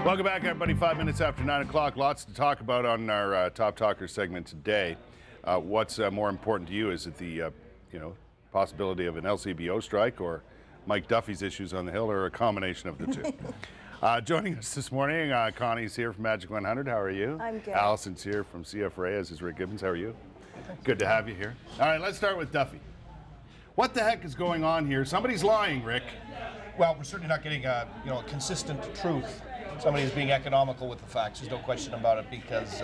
Welcome back, everybody. 5 minutes after 9 o'clock. Lots to talk about on our Top Talker segment today. What's more important to you? Is it the possibility of an LCBO strike, or Mike Duffy's issues on the Hill, or a combination of the two? Joining us this morning, Connie's here from Majic 100. How are you? I'm good. Alison's here from CFRA, as is Rick Gibbons. How are you? Good to have you here. All right, let's start with Duffy. What the heck is going on here? Somebody's lying, Rick. Well, we're certainly not getting a consistent truth. Somebody is being economical with the facts. There's no question about it, because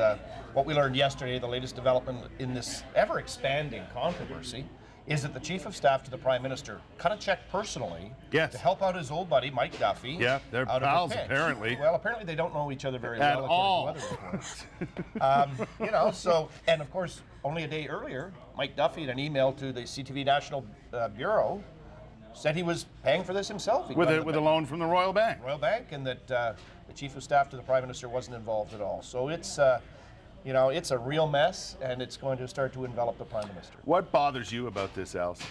what we learned yesterday, the latest development in this ever-expanding controversy, is that the Chief of Staff to the Prime Minister cut a check personally to help out his old buddy, Mike Duffy. Yeah, they're pals, apparently. Well, apparently they don't know each other very At well. all. And of course, only a day earlier, Mike Duffy, in an email to the CTV National Bureau, said he was paying for this himself. With a loan from the Royal Bank. And that the Chief of Staff to the Prime Minister wasn't involved at all. So it's it's a real mess, and it's going to start to envelop the Prime Minister. What bothers you about this, Alison?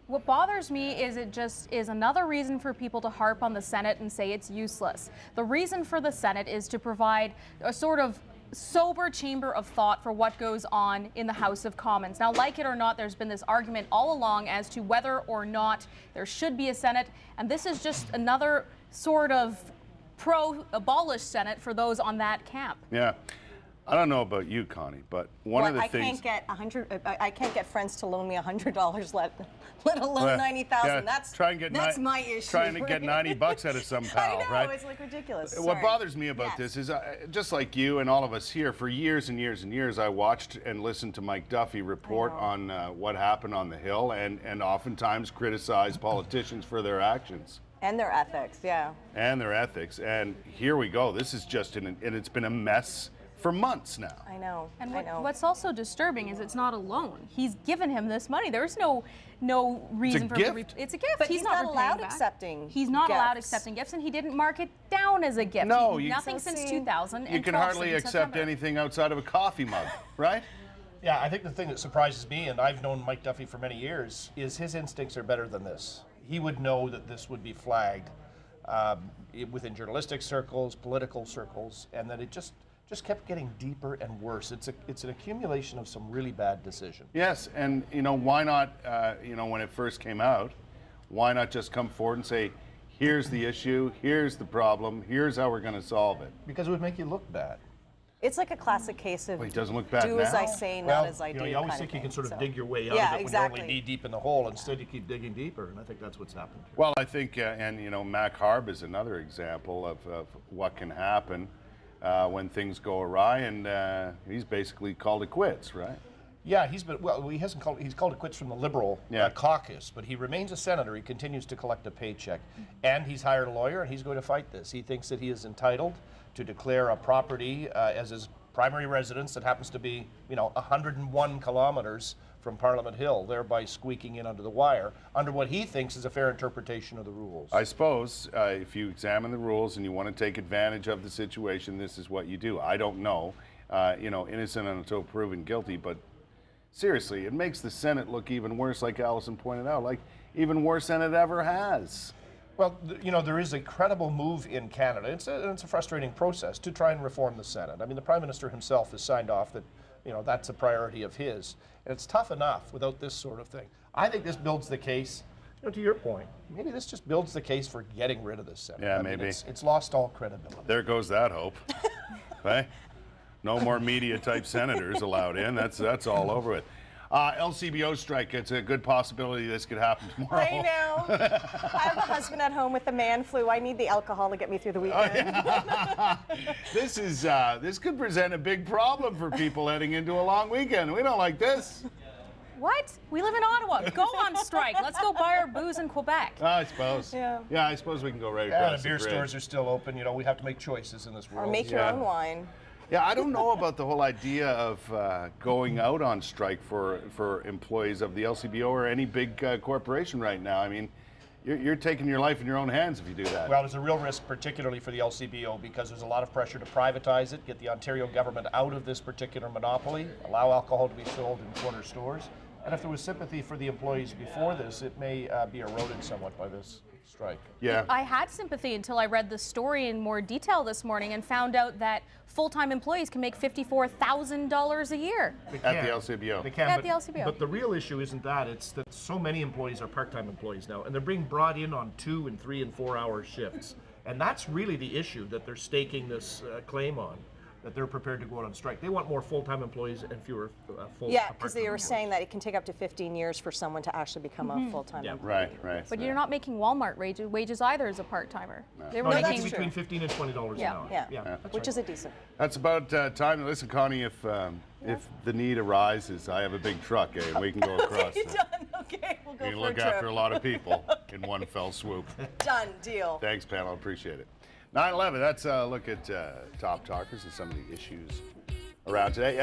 What bothers me is it just is another reason for people to harp on the Senate and say it's useless. The reason for the Senate is to provide a sort of sober chamber of thought for what goes on in the House of Commons. Now, like it or not, there's been this argument all along as to whether or not there should be a Senate, and this is just another sort of pro-abolish Senate for those on that camp. Yeah. I don't know about you, Connie, but one of the things I can't get friends to loan me $100, let alone 90,000. Yeah, that's my issue. Trying to get 90 bucks out of some pal, I know, right? It's like ridiculous. What bothers me about this is, just like you and all of us here, for years and years and years, I watched and listened to Mike Duffy report on what happened on the Hill, and oftentimes criticize politicians for their actions. And their ethics, yeah. And their ethics. And here we go. This is just, and it's been a mess for months now. I know. And what's also disturbing is it's not a loan. He's given him this money. There's no reason for him to it's a gift. But he's not allowed accepting. He's not allowed accepting gifts, and he didn't mark it down as a gift. No, nothing since 2000. You can hardly accept anything outside of a coffee mug, right? Yeah, I think the thing that surprises me, and I've known Mike Duffy for many years, is his instincts are better than this. He would know that this would be flagged within journalistic circles, political circles, and that it just kept getting deeper and worse. It's an accumulation of some really bad decisions. Yes, and why not? When it first came out, why not just come forward and say, "Here's the issue. Here's the problem. Here's how we're going to solve it." Because it would make you look bad. It's like a classic case of he doesn't look bad do now. as I say, not as I do. You always think you can sort of dig your way out of it when you're only knee deep in the hole. Instead, you keep digging deeper, and I think that's what's happened here. Well, I think, Mac Harb is another example of what can happen when things go awry, and he's basically called it quits, right? Yeah, he's called it quits from the Liberal caucus, but he remains a senator. He continues to collect a paycheck, and he's hired a lawyer, and he's going to fight this. He thinks that he is entitled to declare a property as his primary residence that happens to be, 101 kilometers from Parliament Hill, thereby squeaking in under the wire, under what he thinks is a fair interpretation of the rules. I suppose if you examine the rules and you want to take advantage of the situation, this is what you do. I don't know, innocent until proven guilty, but seriously, it makes the Senate look even worse, like Alison pointed out, like even worse than it ever has. Well, there is a credible move in Canada. It's a frustrating process to try and reform the Senate. I mean, the Prime Minister himself has signed off that, that's a priority of his. And it's tough enough without this sort of thing. I think this builds the case, to your point, maybe this just builds the case for getting rid of the Senate. Yeah, maybe. maybe. It's lost all credibility. There goes that hope. Right? No more media-type senators allowed in. That's all over with. LCBO strike, it's a good possibility this could happen tomorrow. I know. I have a husband at home with the man flu. I need the alcohol to get me through the weekend. This could present a big problem for people heading into a long weekend. We don't like this. What? We live in Ottawa. Go on strike. Let's go buy our booze in Quebec. I suppose. Yeah, I suppose we can go right across the beer stores are still open. We have to make choices in this world. or make your own wine. Yeah, I don't know about the whole idea of going out on strike for employees of the LCBO or any big corporation right now. I mean, you're taking your life in your own hands if you do that. Well, there's a real risk, particularly for the LCBO, because there's a lot of pressure to privatize it, get the Ontario government out of this particular monopoly, allow alcohol to be sold in corner stores, And if there was sympathy for the employees before this, it may be eroded somewhat by this strike. Yeah. I had sympathy until I read the story in more detail this morning and found out that full-time employees can make $54,000 a year. At the LCBO. They can, At the LCBO. But the real issue isn't that. It's that so many employees are part-time employees now, and they're being brought in on 2 and 3 and 4 hour shifts. And that's really the issue that they're staking this claim on, that they're prepared to go out on strike. They want more full-time employees and fewer full-time. Yeah, because they were saying that it can take up to 15 years for someone to actually become a full-time employee. Right. But you're not making Walmart wages either as a part-timer. They were No, making between $15 and $20 an hour. Yeah. That's Which right. is a decent. That's about time. Listen, Connie, if the need arises, I have a big truck, and we can go across. Done. Okay, we'll go You can for a look trip. after a lot of people in one fell swoop. Done. Deal. Thanks, panel. Appreciate it. 9/11. That's a look at Top Talkers and some of the issues around today.